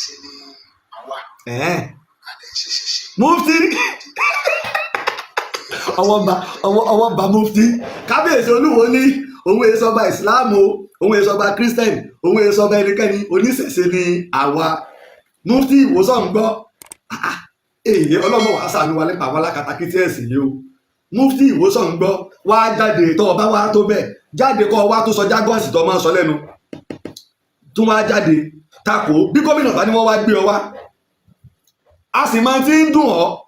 Isese ni àwa. Adẹ́ṣẹ̀ṣẹ̀. Mufti ọwọ́ bá mufti kábíyèsí olúwo ní òun èso ọba ìsìláàmù òun èso ọba kírísítẹ́nì òun èso ọba ẹnikẹ́ni oníṣẹ̀ṣe ni àwa. Mufti ìwòsàn ń gbọ́ èyí ọlọ́mọ wàá sàánú wa nípa àwọn alákatakítí ẹ̀sìn yìí o. Mufti ìwòsàn ń gbọ́ wá jáde tó ọba wá tó bẹ́ẹ̀ jáde kọ́ wá tó sọ jágọ́ọ̀sì tó máa ń sọ lẹ́nu tún wá jáde takò bí gómìnà bá ní wọ́n wá gbé ọ wá a sì máa ti ń dùn ọ́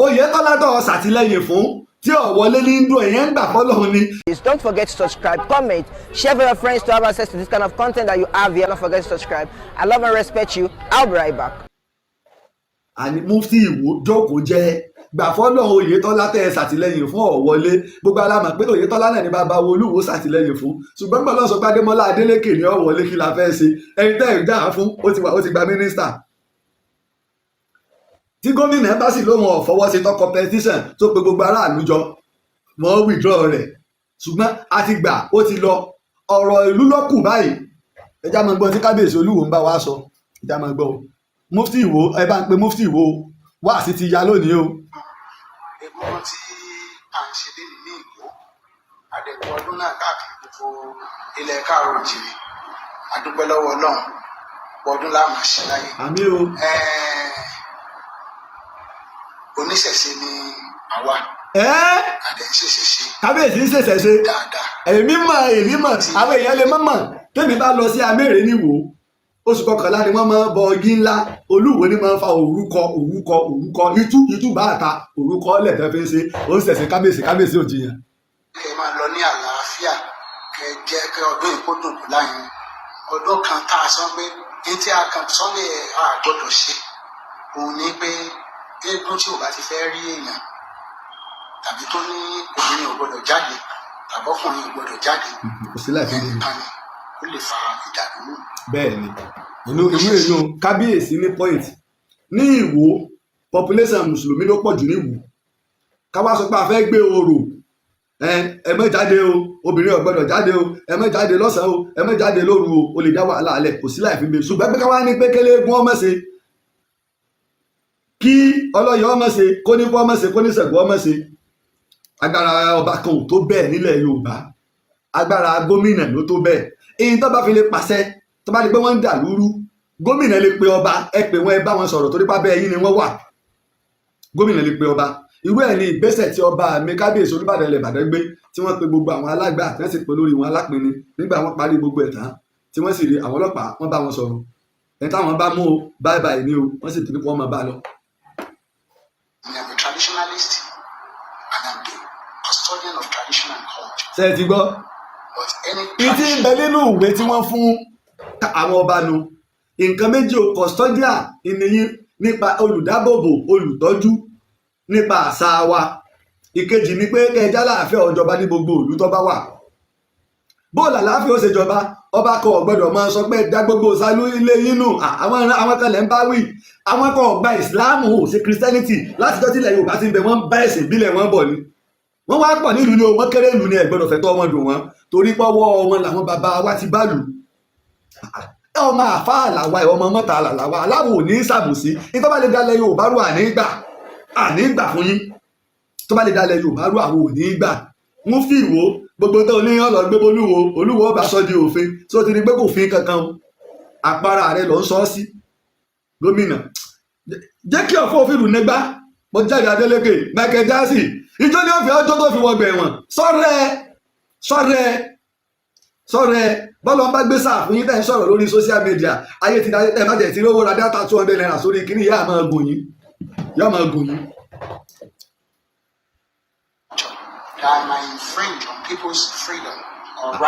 Oyètọ́lá tó ṣàtìlẹ́yìn fún tí ò wọlé ní dùn ẹ̀yẹn ń gbà fọ́lọ́run ni. Don't forget to subscribe, comment, share with your friends to have access to this kind of content that you have here. Don't forget to subscribe. I love and respect you. I'll be right back. Àní Mufti Ìwó jókòó jẹ́ gbà fọ́lọ́run Oyètọ́lá tẹ́ ṣàtìlẹ́yìn fún ọ̀ wọlé gbogbo alámọ̀ pé Oyètọ́lá náà ní bàbá Olúwo ṣàtìlẹ́yìn fún ṣùgbọ́n gbọ́dọ̀ sọ pé Adémọ́lá Adélékè ní ọ̀ wọlé kí la fẹ́ ṣe ẹni tẹ́ ẹ̀ dá fún ó ti gba mínísítà. Tí gómìnà bá sì lóun ọ̀fọwọ́ sí tó competition tó pe gbogbo aráàlú jọ wọ́n withdraw rẹ̀ ṣùgbọ́n a ti gbà ó ti lọ ọ̀rọ̀ ìlú lọ́kù báyìí ẹja máa gbọ́ tí kábíyèsí Olúwo ń bá wa sọ ẹja máa gbọ́ Mufti Ìwó ẹ bá ń pe Mufti Ìwó wá sí ti ya lónìí o. Egungun tí à ń ṣe lénìí ní Ìwó àdẹ̀kùn ọdún náà káàkiri gbogbo ilẹ̀ káàrọ̀ òjìrì àdúpẹ́ lọ́wọ́ Ọlọ́run ọdún láàmú ṣe láyé. Àmín o. Oníṣẹ̀ṣe ni àwa. Adẹ́ṣẹ̀ṣẹ̀. Kábíyèsí ń ṣẹ̀ṣẹ̀. Dáadáa. èmi mọ̀ àwọn èèyàn lè mọ̀ tẹ́mi bá lọ sí Amẹ́rẹ̀ níwò oṣù kọkànlá ni wọ́n máa ń bọ igi ńlá Olúwo ni máa ń fa òrúkọ itú bàtà òrúkọ lẹ́tẹ̀ fi ń ṣe ó ń ṣẹ̀ṣẹ̀ kábíyèsí òjìyàn. Kẹ́ máa lọ ní àlàáfíà kẹ́ jẹ́ kẹ́ ọdún ìkódùn kù láyìn ọdún kan tá a sọ pé ní tí a kàn sọ́lẹ̀ àgbọ̀dọ̀ ṣe òun ni pé eégún tí ò bá ti fẹ́ rí èèyàn tàbí tó ní obìnrin ò gbọdọ̀ jáde tàbí ọkùnrin ò gbọdọ̀ jáde ẹnìkan ni ó lè fa ìdàdúró. Bẹ́ẹ̀ ni inú kábíyèsí ní point ní Ìwó population mùsùlùmí ló pọ̀ jù ní Ìwó káwá sọ pé a fẹ́ gbé orò ẹ má jáde o obìnrin ò gbọdọ̀ jáde o ẹ má jáde lọ́sàn-án o ẹ má jáde lóru o lè dá wàhálà alẹ̀ kò sí láì fi bẹ́ẹ̀ ṣùgbọ́n pé káwá ní pé kélé eégún ọmọ ṣe kí ọlọ́yọ̀ ọmọ ṣe kó ní kó ọmọ ṣe kó ní Ṣàngó ọmọ ṣe agbára ọba kan ò tó bẹ́ẹ̀ nílẹ̀ Yorùbá agbára gómìnà ló tó bẹ́ẹ̀ èyí tó bá fi lè pàṣẹ tó bá di pé wọ́n ń dà lúrú gómìnà lè pe ọba ẹ pè wọ́n ẹ bá wọn sọ̀rọ̀ torí pábẹ́ ẹ̀yìn ni wọ́n wà gómìnà lè pe ọba irú ẹ̀ ní ìgbésẹ̀ tí ọba mi kábíyèsí Olúbàdàn ilẹ̀ Ìbàdàn gbé tí wọ́n pe gbogbo àwọn alágbà tí wọ́n sì pe lórí wọn alápinni nígbà wọ́n parí gbogbo ẹ̀ tán tí wọ́n sì rí àwọn ọlọ́pàá wọ́n bá wọn sọ̀rọ̀ ẹ̀ táwọn bá mú o bye bye ni o wọ́n sì tún kí wọ́n máa bá lọ. I am a traditionalist and I am the custodian of tradition and culture. Ṣé ẹ ti gbọ́? Ìtì ń bẹ nínú ìwé tí wọ́n fún àwọn ọba nu nǹkan méjì o custodian ìnìyí nípa olùdábòbò olùtọ́jú nípa àṣà wa ìkejì ni pé kẹjá láàfin ọjọba ní gbogbo ìlú tó bá wà bóòlù àláfíà ó ṣèjọba ọba kan ò gbọ́dọ̀ máa sọ pé dá gbogbo sálú ilé yínú àwọn kan lè ń bá wí àwọn kan ò gba ìsìláàmù ò ṣe christianity láti tọ́jú ilẹ̀ Yorùbá ti ń bẹ wọ́n bá ẹ̀sìn ìbílẹ̀ wọn bọ̀ ni wọ́n wá pọ̀ nílùú ni o wọ́n kéré ìlú ni ẹ gbọ́dọ̀ fẹ́ tọ́ wọn dùn wọn torí pọ́wọ́ wọn làwọn bàbá wa ti bá lù ọmọ àfa àlàwà ọmọ mọ́ta àlàwà aláwọ̀ ò ní ṣàbòsí ní tó bá lè dalẹ̀ Yorùbá rú ànígbà fún yín tó bá lè dalẹ̀ Yorùbá rú àwọn ò ní gbà Mufti Ìwó gbogbo tó ní ọlọ gbé Olúwo ọba sọ di òfin tí ó ti ní pé kò fi kankan àpárá rẹ lọ ń sọ sí gómìnà jẹ́ kí ọ̀fọ̀ òfin rùn nígbà mo jáde Adélékè Michael Jackson ìjọ ní òfin ọjọ́ tó fi wọgbà ẹ̀wọ̀n sọ́rẹ́ bọ́lá ń bá gbé sáà fún yín tẹ́ ń sọ̀rọ̀ lórí social media ayé ti dáyé tẹ́ bá tẹ̀ tí lówó ra dátà 200 naira sórí kíní yá máa gùn yín.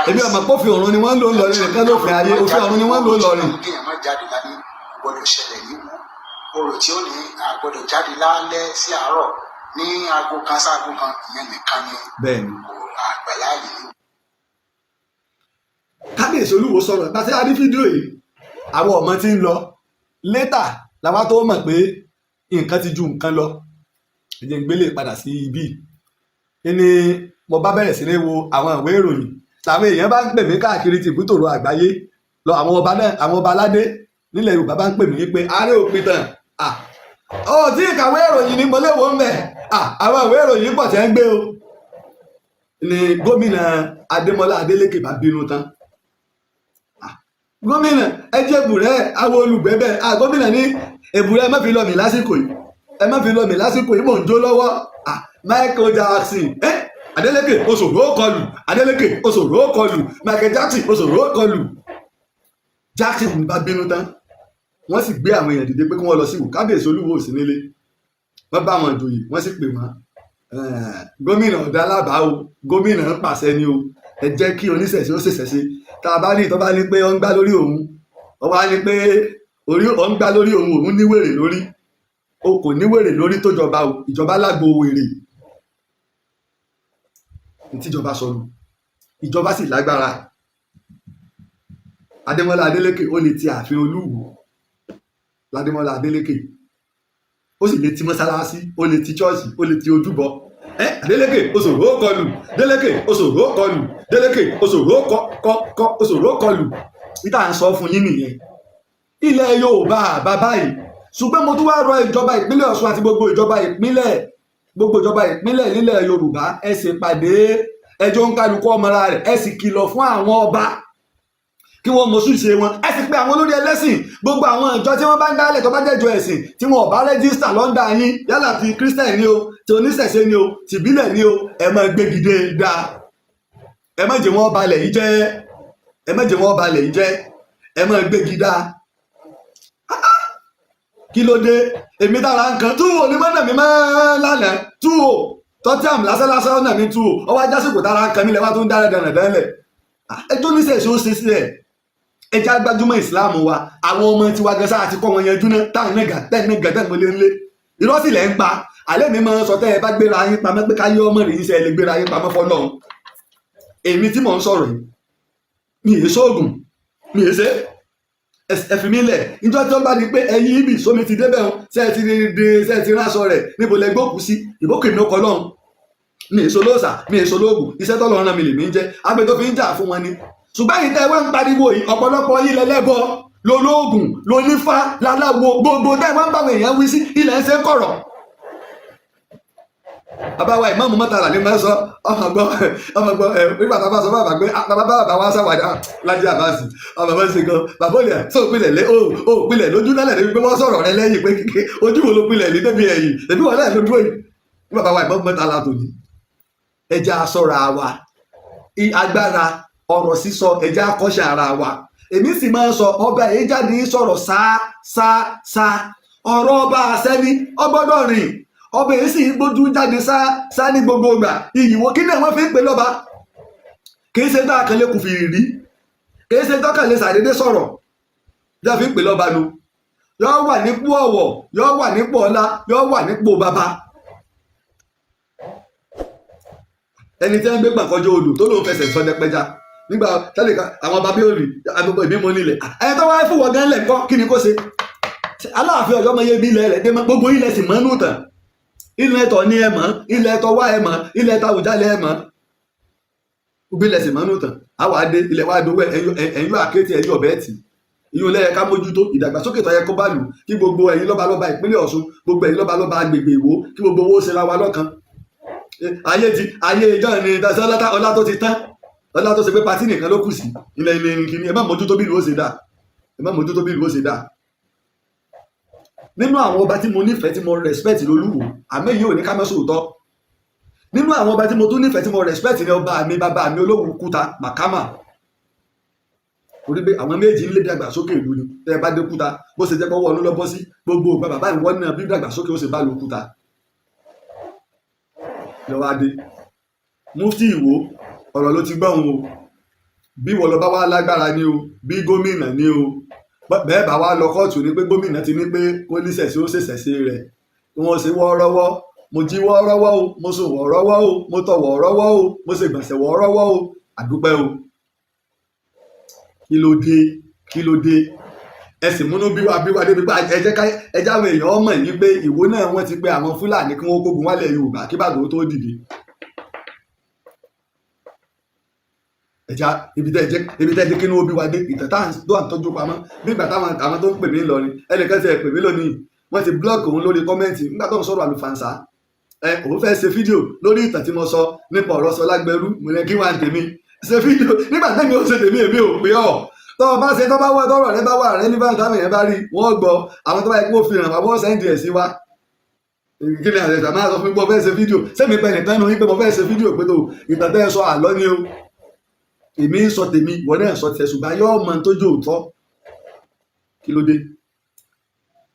Èmi ọmọ pọ́fì ọ̀run ni wọ́n ń lò ń lọrin nìkan lófin ayé òfin ọ̀run ni wọ́n ń lò ń lọrin. Orò tí ó ní àgbọ́dọ̀ jáde lálẹ́ sí àárọ̀ ní aago kan sáago kan ìyẹn nìkan ni àgbàlá yìí. Kábíyèsí Olúwo sọ̀rọ̀ ìgbà tí a rí fídíò yìí àwọn ọmọ tí ń lọ létà làwọn tó mọ̀ pé nǹkan ti ju nǹkan lọ ẹ̀jẹ̀ ń gbélé padà sí ibi ní mo bá bẹ̀rẹ̀ sí ní wo àwọn ìwé ìròyìn làwọn èèyàn bá ń pè mí káàkiri tìbútòrò àgbáyé lọ àwọn ọba aládé nílẹ̀ Yorùbá bá ń pè mí pé ààrẹ òpin tán ó tí ìkàwé ìròyìn ní mọ́lẹ́wọ̀ ń bẹ̀ àwọn ìwé ìròyìn pọ̀ tí ń gbé o ni gómìnà Adémọ́lá Adélékè bá bínú tán gómìnà ẹ jẹ́ èbùrẹ́ àwọn olùgbẹ́bẹ̀ gómìnà ní èbùrẹ́ ẹ má fi lọ mí lásìkò yìí ẹ má fi lọ mí lásìkò yìí mò ń jó lọ́wọ́ Michael Jackson Adélékè oṣòro kọlù Adélékè oṣòro kọlù Michael Jackson oṣòro kọlù Jackson bá bínú tán wọ́n sì gbé àwọn èèyàn dìde pé kí wọ́n lọ sí ìwò kábíyèsí Olúwo sí nílé wọ́n bá wọn ìjòyè wọ́n sì pè wọ́n gómìnà ọ̀dà alábàá o gómìnà ń pàṣẹ ni o ẹ jẹ́ kí oníṣẹ̀ṣe ó ṣèṣẹ̀ṣe tá a bá rí ìtọ́ bá ní pé ó ń gbá lórí òun ó wá ní pé ó ń gbá lórí òun níwèrè lórí o kò níwèrè lórí tó jọba o ìjọba lágbo wèrè tíjọba sọnù ìjọba sì lágbára Adémọ́lá Adélékè ó lè ti ààfin Olúwo ládémọ́lá Adélékè ó sì lè ti mọ́sálásí ó lè ti chọ́ọ̀sì ó lè ti ojúbọ Adélékè oṣòro kọlù Adélékè oṣòro kọlù Adélékè oṣòro kọlù níta ń sọ fún yín nìyẹn ilẹ̀ Yorùbá bàbá yìí ṣùgbọ́n mo tún wá rọ ìjọba ìpínlẹ̀ Ọ̀ṣun àti gbogbo ìjọba ìpínlẹ̀ nílẹ̀ Yorùbá ẹ sì pàdé ẹjọ́ ń kálukú ọmọra rẹ̀ ẹ sì kìlọ̀ fún àwọn ọba kí wọ́n mọ̀sùn ṣe wọn ẹ sì pé àwọn olórí ẹlẹ́sìn gbogbo àwọn ìjọ tí wọ́n bá ń dálẹ̀ tó bá jẹ́jọ ẹ̀sìn tí wọn ò bá rẹ́gísítà lọ́ndà yín yálà ti kírísítẹ̀ ni o ti oníṣẹ̀ṣe ni o tìbílẹ̀ ni o ẹ má gbégidé dáa ẹ má jẹ́ wọ́n balẹ̀ yìí jẹ́ ẹ má gbégidá kí ló dé èmi dára nǹkan túwò ní mọ́nà mi máa lánàá túwò tọ́tíàmù lásánlásán ọ̀nà mi túwò ọwọ́ ajásìkò dára nǹkan mi lẹ́wà tó ń dára dẹ̀rẹ̀dẹ̀rẹ̀ ẹjọ́ oníṣẹ̀ṣe ó ṣe sílẹ̀ ẹjá gbájúmọ́ ìsìláàmù wa àwọn ọmọ tí wàá gẹ́sà àti kọ́ wọn yanjú náà táwọn nẹ́gà tẹ́ẹ̀mọ́lé ńlé irọ́ sì lẹ́ ń pa alẹ́ mi máa ń sọ tẹ́ ẹ bá gbéra yín pamọ́ pé káyé ọmọ rẹ̀ yín sẹ́ ẹ lè gbéra yín pamọ́ fọ́lọ́run èmi tí mò ń sọ̀rọ̀ yìí mi ì sóògùn mi ì ṣe ẹ̀fì mi lẹ̀ níjọ́ tí wọ́n bá di pé ẹyin ibi sómi ti débẹ̀ wọn ṣe é ti ránṣọ rẹ̀ níbo lẹ gbókù sí ìbókè mi ó kọ lọ́hùn mi ì solóòsà mi ì solóògùn iṣẹ́ tọ́lọ́run náà mi lè mí jẹ́ agbẹ́ tó fi ń jà fún wọn ni ṣùgbọ́n yìí tẹ́ wọ́n ń pariwo yìí ọ̀pọ̀lọpọ̀ yìí lẹ́lẹ́bọ lolóògùn lonífá láláwo gbogbo tẹ́ wọ́n ń báwọn èèyàn wí sí ilẹ̀ ń ṣe kọ̀rọ̀. bàbá wa ìmáàmù Murtala ní máa ń sọ ọmọ gbọ́ nígbà tá a bá sọ bàbá pé bàbá wa sáwàdà Lájí Àbáàsì ọmọ bá ń ṣe gan bàbá olè tó pilẹ̀ lé ó pilẹ̀ lójú lálẹ́ níbi pé wọ́n sọ̀rọ̀ rẹ lẹ́yìn pé ojú wo ló pilẹ̀ ní débi ẹ̀yìn èmi wọ́n náà ló dúró yìí ní bàbá wa ìmáàmù Murtala tó ní ẹja sọ̀rọ̀ àwa agbára ọ̀rọ̀ sísọ ẹja akọ́ṣẹ́ ara wa èmi sì máa ń sọ ọba èyí jáde sọ̀rọ̀ sá ọ̀rọ̀ ọba àṣẹni ọgbọ́dọ̀ rìn ọba èyí sì gbójú jáde sá ní gbogbo ìgbà ìyìwó kí ni wọ́n fi ń pè lọ́ba kì í ṣe tó àkànlé kù fi rí kì í ṣe tó àkànlé sàdédé sọ̀rọ̀ jẹ́ fi ń pè lọ́ba nu yọ́ wà nípò ọ̀wọ̀ yọ́ wà nípò ọlá yọ́ wà nípò bàbá ẹni tí wọ́n gbé gbàǹkọjọ odò tó lóun fẹsẹ̀ sọdẹ pẹja nígbà tẹ́lẹ̀ àwọn bàbá òrì agbègbè ìbímọ nílẹ̀ ẹni tó wáyé fún wọn gan lẹ̀ ńkọ́ kí ni kó ṣe Aláàfin Ọ̀yọ́ mọ iye bí ilẹ̀ rẹ̀ dé mọ́ gbogbo ilẹ̀ sì mọ́ nù tàn ilẹ̀ tọ̀ ní ẹ mọ́ ilẹ̀ tọ̀ wá ẹ mọ́ ilẹ̀ tàwùjálẹ̀ ẹ mọ́ gbogbo ilẹ̀ sì mọ́ nù tàn àwọn adé ilẹ̀ wa dowó ẹ̀yọ́ àkété ẹ̀yọ́ bẹ́ẹ̀tì ìyún lẹ́yẹ ká mójútó ìdàgbàsókè tó yẹ kó bá lù kí gbogbo ẹ̀yin lọ́balọ́ba ìpínlẹ̀ Ọ̀ṣun gbogbo ẹ̀yin lọ́balọ́ba agbègbè Ìwó kí gbogbo owó ṣe ra wa lọ́kan ayé ìjọ ni ọlá tó ti tán ọlá tó ṣe pé patí nìkan ló kù sí ilẹ̀ kìíní ẹ má mójútó bí ìlú ó ṣe dà nínú àwọn ọba tí mo nífẹ̀ẹ́ tí mo respect lólúwo àmọ́ èyí ò ní ká mọ́ sóòótọ́ nínú àwọn ọba tí mo tún nífẹ̀ẹ́ tí mo respect ní ọba mi bàbá mi olówó kúta Màkámà torí pé àwọn méjì ń lé dàgbàsókè ìlú ni tẹ́ ẹ bá dé kúta bó ṣe jẹ́ pọ́wọ́ ọ̀nù lọ́bọ́ sí gbogbo ìgbà bàbá ìwọ́n náà bí dàgbàsókè ó ṣe bá lo kúta lọ́wọ́ adé mufti Ìwó ọ̀rọ̀ ló ti gbọ́n o bí wọ́n lọ bá wá lágbára ni o bí gómìnà ni o bẹ́ẹ̀ bá wá lọ kóòtù ni pé gómìnà ti ní pé kó níṣẹ̀ṣe ó ṣèṣẹ̀ṣe rẹ̀ kí wọ́n ṣe wọ́ọ́rọ́wọ́ mo jí wọ́ọ́rọ́wọ́ o mo sùn wọ́ọ́rọ́wọ́ o mo tọ̀ wọ́ọ́rọ́wọ́ o mo ṣe gbọ̀nsẹ̀ wọ́ọ́rọ́wọ́ o àdúpẹ́ o kí ló dé ẹ sì múnú bí wá débi pé ẹjẹ́ àwọn èèyàn mọ̀ yìí pé Ìwó náà wọ́n ti pe àwọn Fúlàní kí wọ́n kógun wálẹ̀ Yorùbá kí Ìbàdàn tó dìde ẹja ibi tẹ́ jẹ́ kí ní obi wa dé ìtàn tá à ń tọ́jú pamọ́ nígbà táwọn tó ń pè mí lọrin ẹnìkan ti pè mí lónìí wọ́n ti blọ́ọ̀kì òun lórí kọ́mẹ́ǹtì nígbà tó ń sọ̀rọ̀ àlùfàǹsá òun fẹ́ ṣe fídíò lórí ìtàn tí mo sọ nípa ọ̀rọ̀ Ṣọlá Gbẹrú mo ní kí wà ń tèmi ṣe fídíò nígbà tẹ́mi ó ṣe tèmi èmi ò pé ọ̀ tọ́wọ́ bá ṣe tọ́wọ́ wá tọ́rọ̀ rẹ bá wà rẹ nígbà táwọn èèyàn bá rí wọ́n gbọ́ àwọn tó bá yẹ kó fi hàn wọ́n sẹ́ńdì ẹ̀ sí wa kí ni àṣẹ máa sọ fún mi pé mo fẹ́ ṣe fídíò sẹ́mi pẹ́ nìkan nù pé mo fẹ́ ṣe fídíò pé tó ìtàn tẹ́ ẹ sọ àlọ́ ni o èmi ń sọ tèmi wọ́n náà sọ tiẹ̀ ṣùgbọ́n ayọ́ ọmọ tó jó òótọ́ kí ló dé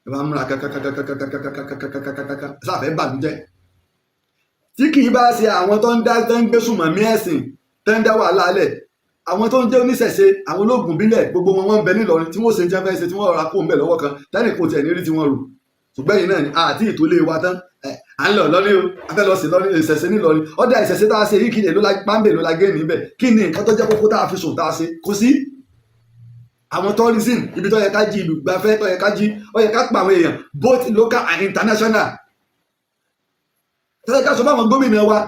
ẹ bá múra kàkàkàkàkàkàkàkàkàkàkàkàkà sáfẹ́ bàlújẹ́ tí kì í bá ṣe àwọn tó ń gbé sùnmọ̀mí ẹ̀sìn tó ń dá wàhálà alẹ̀ àwọn tó ń jẹ́ oníṣẹ̀ṣe àwọn ológun bílẹ̀ gbogbo wọn ń bẹ nílọrin tí wọ́n ṣe ń jẹ́ fẹ́ ṣe tí wọ́n rọra kó ń bẹ̀ lọ́wọ́ kan tẹ́nì kò tiẹ̀ ní rí tí wọ́n rò ṣùgbọ́n yìí náà ni àti ìtòlé wa tán à ń lọ lọ́ní o a fẹ́ lọ sí lọ́ní ìṣẹ̀ṣe nílọrin ọ̀dà ìṣẹ̀ṣe tá a ṣe yìí kí ni ló la pàmbè ló la gé níbẹ̀ kí ni nǹkan tó jẹ́ kókó tá a fi sùn tá a ṣe kò sí. àwọn tourism ibi tó yẹ ká jí ibùgbafẹ́ tó yẹ ká jí ó yẹ ká pa àwọn èèyàn both local and international tó yẹ ká sọ fáwọn gómìnà wa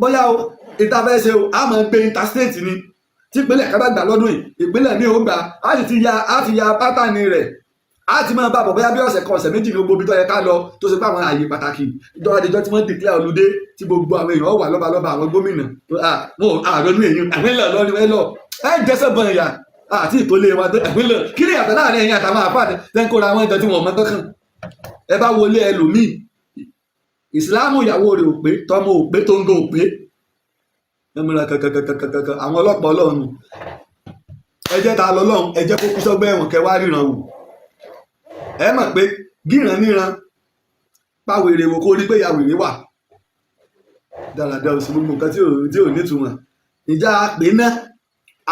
bóyá o ìtafẹ́ṣe o a máa ń gbé interstate ni tí ìpínlẹ̀ ká bá gbà lọ́dún yìí ìpínlẹ̀ ní ó gbà á sì ti ya pátánì rẹ̀ á ti máa bá bọ̀ bóyá bí ọ̀sẹ̀ kan ọ̀sẹ̀ méjì ní gbogbo ibi tó yẹ ká lọ tó ṣe pé àwọn ààyè pàtàkì ìjọba àdìjọ tí wọ́n declare olùdé tí gbogbo àwọn èèyàn wà lọ́balọ́ba àwọn gómìnà wọn àrònú èyí àpínlẹ̀ lọ́ni ẹ lọ ẹ jẹ́sẹ̀ bọ̀ ìyà àti ìtòlé wa àpínlẹ̀ kí ni àtọ̀ láàrin ẹ̀yìn àtàwọn àfáàdé tẹ́ ń kóra àwọn ìjọ tí wọ́n mọ́ tọ́kàn ẹ bá wọlé ẹlòmíì ìsìláàmù ìyàwó rẹ̀ ò pé tọmọ ò pé tó ń go ò pé ẹmúra kàkàkàkàkàkà àwọn ọlọ́pàá ọlọ́run ẹ jẹ́ ta lọ́lọ́run ẹ jẹ́ kó kú sọ́gbẹ́ ẹ̀wọ̀n kẹwàá ríran wò ẹ mọ̀ pé gíran níran pàwèrè wò kó rí pé ìyàwèrè wà dáradára sí gbogbo nǹkan tí ò nítumọ̀ ìjà àpè náà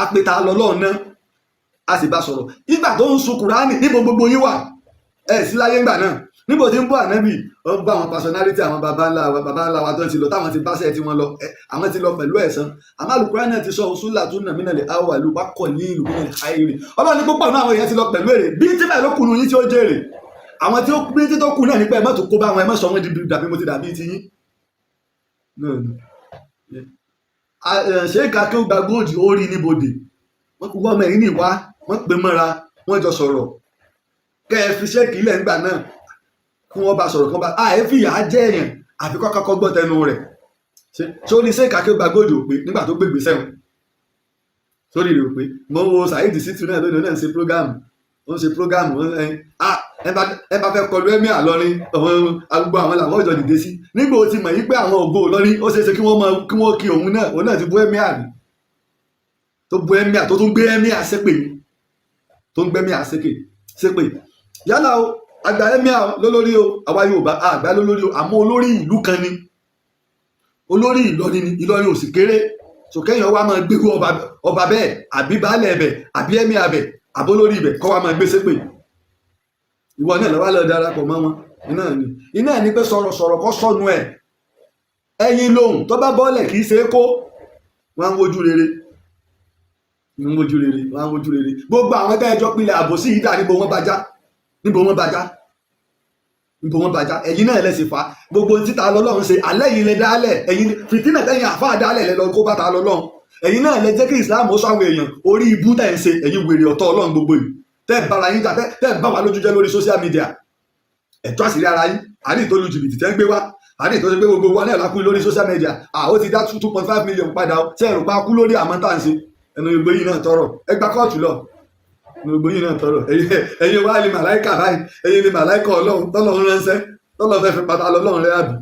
àpè ta lọ́lọ́run náà a sì bá sọ̀rọ̀ ìgbà tó ń sun Kùránì níbo gbogbo yín wà ẹ sí láyé ńgbà náà níbo tí ń bọ̀ ànábì ó bá àwọn personality àwọn baba ńlá wa tó ti lọ táwọn ti báṣẹ́ tí wọ́n lọ àwọn ti lọ pẹ̀lú ẹ̀san àmọ́ Al-Qur'an náà ti sọ òṣùlà tó nà mínà lè áwà ló bá kọ̀ ní ìlú nínú àìrí ọlọ́run ní púpọ̀ náà àwọn èèyàn ti lọ pẹ̀lú èrè bí tí báyìí ló kùnú yín tí ó jèrè àwọn tí ó bí tí tó kù náà nípa ẹ̀mọ́ tó kó bá wọn ẹ̀mọ́ sọ wọn di dàbí mo ti dàbí ti yín. ṣé kàkí ó gba góòdì ó rí níbodè wọ́n kú ọmọ ẹ̀yìn nìwá wọ́n pè mọ́ra wọ́n jọ sọ̀rọ̀ kẹ́ ẹ fi ṣẹ́ẹ̀kì ilẹ̀ ńgbà náà kí wọ́n bá sọ̀rọ̀ kan bá fìyà jẹ́ èèyàn àfi kọ́kọ́ gbọ́ tẹnu rẹ̀ sórí ṣé kàkí ó gba góòdì òpè nígbà tó gbégbé sẹ́wọ̀n sórí rẹ̀ òpè mo wo Saheed Shittu náà lónìí náà ń ṣe prógámù ẹ bá fẹ́ kọlu ẹ̀mí àlọ́rin gbogbo àwọn làwọn ìjọ dìde sí nígbà ó ti mọ̀ yí pé àwọn ògo lọ́rin ó ṣeéṣe kí wọ́n kí òun náà ti bú ẹ̀mí àrí tó bú ẹ̀mí à tó tún gbé ẹ̀mí àṣépè tó ń gbẹ́mí àṣépè yálà o àgbà ẹ̀mí à lólórí o àwa Yorùbá àgbà lólórí o àmọ́ olórí ìlú kan ni olórí Ìlọrin ni Ìlọrin ò sì kéré sòkèyàn wa máa gbégbó ọba bẹ́ẹ̀ àbí baálẹ̀ ẹ̀bẹ̀ àbí ẹ̀mí àbẹ̀ àbólórí ibẹ̀ kọ́ wa máa gbé ṣépè ìwọ náà lọ́wọ́ lọ darapọ̀ mọ́ wọn iná ní pé sọ̀rọ̀ kọ́ sọnù ẹ̀ ẹyin lóhùn tó bá bọ́ọ̀lẹ̀ kì í ṣe é kó wọ́n ń wojú rere gbogbo àwọn tẹ́ẹ̀jọ́ pilẹ̀ àbòsí yìí dà níbo wọ́n bàjá ẹ̀yin náà lẹ́sìn fa gbogbo títa lọ́lọ́run ṣe alẹ́ yìí lẹ dálẹ̀ ẹ̀yin fìtínà tẹ́yìn àfáà dálẹ̀ lẹ lọ kó bàtà lọ́lọ́run ẹ̀yin náà lẹ jẹ́ kí Islam ó sọ àwọn èèyàn orí ibú tẹ̀ ń ṣe ẹ̀yin wèrè ọ̀tọ̀ Ọlọ́run gbogbo yìí tẹ́ bára yín jà tẹ́ bá wa lójú jẹ́ lórí social media ẹ̀tọ́ àṣírí ara yín àní ìtọ́lu jìbìtì tẹ́ ń gbé wá àní ìtọ́jú pé gbogbo wa náà lákú lórí social media ó ti dá 2.5 million padà ṣe ẹ̀rù pa kú lórí àmọ́ tá à ń ṣe ẹnu gbogbo yìí náà tọrọ ẹ gba kóòtù lọ gbogbo yìí náà tọrọ ẹ̀yin wá ní màláìkà báyìí ẹ̀yin ní màláìkà Ọlọ́run tọ́lọ́run ránṣẹ́ tọ́lọ́run fẹ́ fi pátá lọ́lọ́run rẹ́ àbí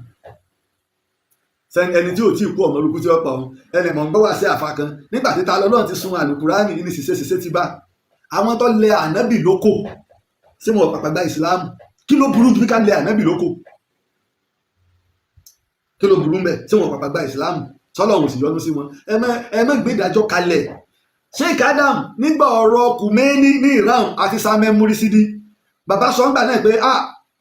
ẹni tí ò tí ì kú ọmọ olùkú tí ó pa òun ẹni mọ̀ ń gbọ́ wá sí àfa kan nígbà tí ta lọ́lọ́run ti sun àlùkùránì ní ṣiṣẹ́ ti bá àwọn tó lẹ ànábì lóko sí wọn pàpàgbà ìsìláàmù kí ló burú bí ká lẹ ànábì lóko kí ló burú mbẹ sí wọn pàpàgbà ìsìláàmù sọlọ́run sì yọ́nú sí wọn ẹ má gbé ìdájọ́ kalẹ̀ Sheikh Adam nígbà ọ̀rọ̀ Kùmẹ́ni ní Iran àti Samuel Murisidi bàbá sọ ń gbà náà pé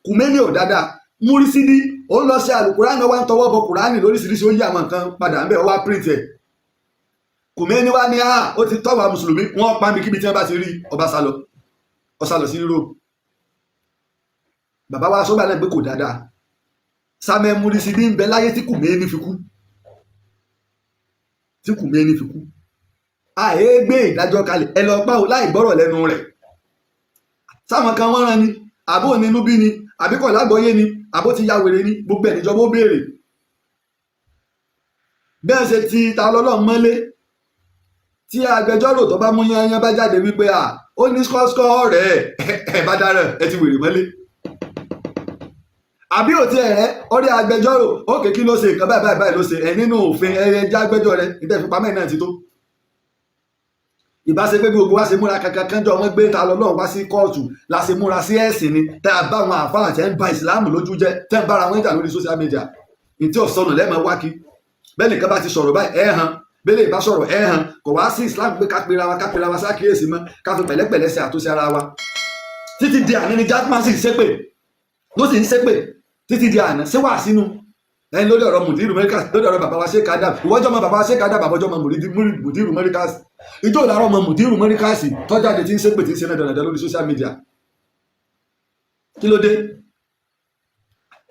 Kùmẹ́ni ò dáadáa Murisidi ó lọ sí àlùkùránì wá ń tọwọ́ bọ kùránì lóríṣiríṣi ó yí àwọn nǹkan padà ń bẹ̀ wá print ẹ̀ Kùmẹ́ni wá ní ó ti tọ́wọ́ mùsùlùmí wọ́n pa mi kíbi tí wọ́n bá ti rí ọba sálọ sí Europe bàbá wa sọ́gbà náà pé kò dáadáa Samuel Murisidi ń bẹ láyé tí Kùmẹ́ni fi kú àyè gbé ìdájọ́ kalẹ̀ ẹ lọ pa ò láì gbọ́rọ̀ lẹ́nu rẹ̀ sáwọn kan wọ́n rán ni àbó nínú bí ni àbí kò lágbọ́yé ni àbó ti ya wèrè ni gbogbo ẹ̀ níjọba ó béèrè bẹ́ẹ̀ ṣe ti ta lọ́lọ́ mọ́lé tí agbẹjọ́rò tó bá mú yányán bá jáde wípé ó ní skọ́skọ́ rẹ̀ ẹ̀ bá dára ẹ ti wèrè mọ́lé àbí òtí ẹ̀rẹ́ orí agbẹjọ́rò ókè kí ló ṣe nǹkan báyìí báyìí ló ṣe ẹ̀ nínú òfin ẹ̀yẹ agbẹjọ́ rẹ̀ ìtẹ̀fipamẹ́ náà ti tó ìbáṣe pé gbogbo wa ṣe múra kankan kánjọ wọn gbé ta lọ́lọ́run wá sí kóòtù la ṣe múra sí ẹ̀sìn ni tá a bá àwọn àfáà tẹ́ ń ba ìsìláàmù lójú jẹ́ tẹ́ ń bára wọn jà lórí social media ìtí ọ̀sọ́nù lẹ́mọ̀ wákì bẹ́ẹ̀ nìkan bá ti sọ̀rọ̀ báyìí ẹ̀ hàn bẹ́ẹ̀ lè bá sọ̀rọ̀ ẹ̀ hàn kò wá sí islam pé ká pera wa sákìyèsí mọ́ ká fi pẹ̀lẹ́pẹ̀lẹ́ ṣe àtúnṣe ara wa títí di àná ni Jackman sì ń ṣépè ló sì ń ṣépè títí di àná ṣé wà sínú ẹni lórí ọ̀rọ̀ mùdírù mẹ́ríkà lórí ọ̀rọ̀ bàbá wa ṣe kádà ìwọ́jọ́ mọ bàbá wa ṣe kádà bàbọ́jọ́ mọ mùdírù mẹ́ríkà ìjọ ìlàrọ̀ mọ mùdírù mẹ́ríkà sí tọ́jáde tí ń ṣépè tí ń ṣe náà dandan lórí social media kí ló dé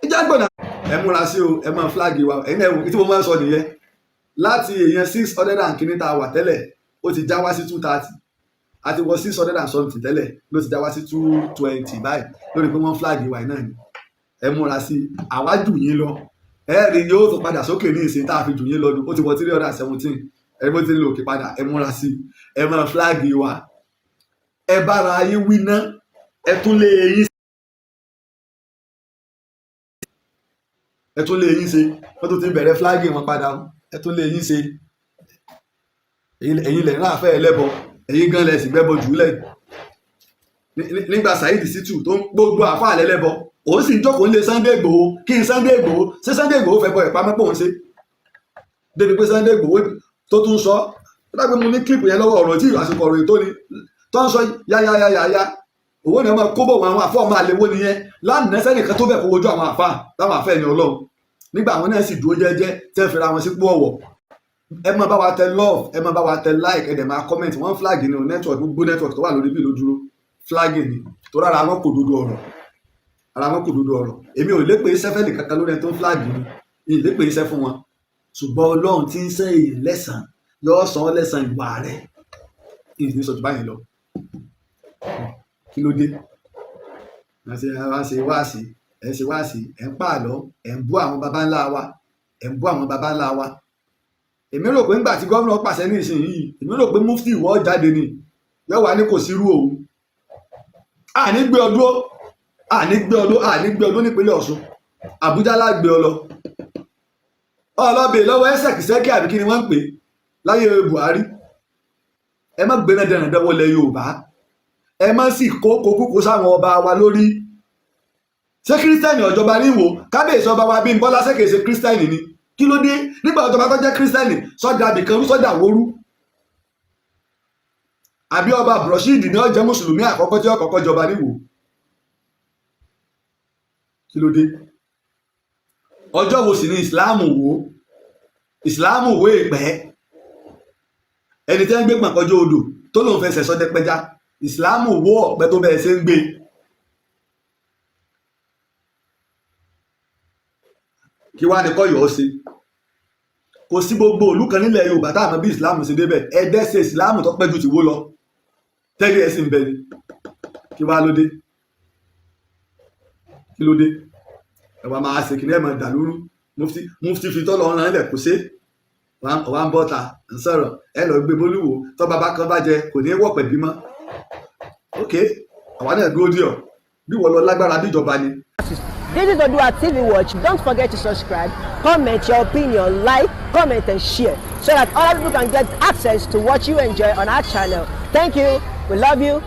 ìjà gbọ̀nà ẹ múra sí o ẹ máa flag wa ẹ̀yin ẹ̀wò tí mo máa ń sọ nìyẹn láti èèyàn 600 kìíní tá a wà tẹ́lẹ̀ ó ti já wá sí 230 àti wọ 600 and something tẹ́lẹ̀ ló ti já wá sí 220 báyìí lórí pé wọ́n flag wa náà ni ẹ múra sí àwájú yín lọ ẹ̀rí yóò tó padà sókè ní ìsìn tá a fi jù yín lọ́dún ó ti wọ 317 ẹ bó ti ń lo òkè padà ẹ múra sí ẹ máa flag wa ẹ bára yín wí ná ẹ tún lé yín ṣe wọ́n tó ti bẹ̀rẹ̀ flag wọn padà ẹ tún lé yín ṣe ẹ̀yin lẹ̀ náà fẹ́ ẹlẹ́bọ ẹ̀yin gan lẹ̀ sì gbẹ́bọ jùlẹ̀ nígbà Saheed Shittu tó ń gbogbo àfáà lẹ́lẹ́bọ òun sì ń jókòó lé Sunday Igboho kí n Sunday Igboho ṣé Sunday Igboho fẹ́ bọ ìpamọ́ pò ń ṣe débi pé Sunday Igboho tó tún sọ lágbé mu ní kílìpù yẹn lọ́wọ́ ọ̀rọ̀ tí àsìkò ọ̀rọ̀ ètò ni tó ń sọ yáyáyáyá òwò ni wọ́n máa kó bọ̀ wọn àwọn àfọ́ ọmọ àlewó nìyẹn lánàá sẹ́nìkan tó bẹ̀ kó wojú àwọn àfáà táwọn àfẹ́ ẹni Ọlọ́run nígbà àwọn náà sì dúró jẹ́jẹ́ tẹ́ fira wọn sípò ọ̀wọ̀ ẹ máa bá wa tẹ love ẹ máa bá wa tẹ like ẹ dẹ̀ máa comment wọ́n flag ní o network gbogbo network tó wà lórí bí ló dúró flag ni tó rárá wọn kò dodo ọ̀rọ̀ ara wọn kò dodo ọ̀rọ̀ èmi ò lè pè é sẹ́fẹ̀lì kankan lórí ẹni tó ń flag ni mi ì lè pè é sẹ́ fún wọn ṣùgbọ́n Ọlọ́run tí ń sẹ́ èèyàn lẹ́sàn yóò san ọ́ lẹ́sàn ìwà rẹ̀ ìdí sọ̀tún báyìí lọ kí ló dé wọ́n ṣe wáàsí ẹ̀ ṣe wáàsí ẹ̀ ń pààlọ́ ẹ̀ ń bú àwọn baba ńlá wa ẹ̀ ń bú àwọn baba ńlá wa èmi rò pé ńgbà tí gómìnà pàṣẹ ní ìsinyìí èmi rò pé mufti ìwọ jáde ni yóò wá ní kò sírú òun àní gbé ọdún nípínlẹ̀ Ọ̀ṣun Àbújá lágbé ọ lọ ọlọ́bẹ̀ lọ́wọ́ ẹsẹ̀kìsẹ́kì àbí kí ni wọ́n ń pè láyé Buhari ẹ má gbé náà dẹ̀rẹ̀ dẹ́wọ́lẹ̀ Yorùbá ẹ má sì kó kókó sáwọn ọba wa lórí ṣé kírísítẹ́nì ọ̀jọba ní Ìwó kábíyèsí ọba wa Bímbọ́lá ṣé kìí ṣe kírísítẹ́nì ni kí ló dé nígbà ọ̀jọba tó jẹ́ kírísítẹ́nì sọ́jà àbìkan rú sọ́jà wórú àbí ọba Abdulrasheed ní ó jẹ́ mùsùlùmí àkọ́kọ́ tí ó kọ́kọ́ jọba ní Ìwó kí ló dé ọjọ́ wo sì ni ìsìláàmù wo èpẹ́ ẹni tẹ́ ń gbé pàkọjọ́ odò tó lòun fẹsẹ̀ sọdẹ pẹja ìsìláàmù wo ọ̀pẹ tó bẹ̀rẹ̀ sí ń gbé kí wá ní kọ́ yọ̀ ọ́ sí kò sí gbogbo òlú kan nílẹ̀ Yorùbá táwọn bí ìsìláàmù ṣe débẹ̀ ẹgbẹ́ ṣe ìsìláàmù tó pẹ́ ju ti wó lọ tẹ́lẹ̀ ẹ̀ sì ń bẹ ni kí wá ló dé kí ló dé ẹwà máa ṣe kìnìún ẹ̀mọ̀ dàlúrú mufti fi tọ́ lọ ọ̀ràn ilẹ̀ kò ṣe wà ń bọ́ta ń sọ̀rọ̀ ẹ lọ gbé bólúwo tọ́ bàbá kan bá jẹ kò ní í wọ̀pẹ̀ bímọ ok àwa náà dúró díọ̀ bí wọ́n lọ lágbára bíjọba ni. This is OòDUA TV Watch. Don't forget to subscribe, comment your opinion, like, comment and share so that other people can get access to what you enjoy on our channel. Thank you. We love you.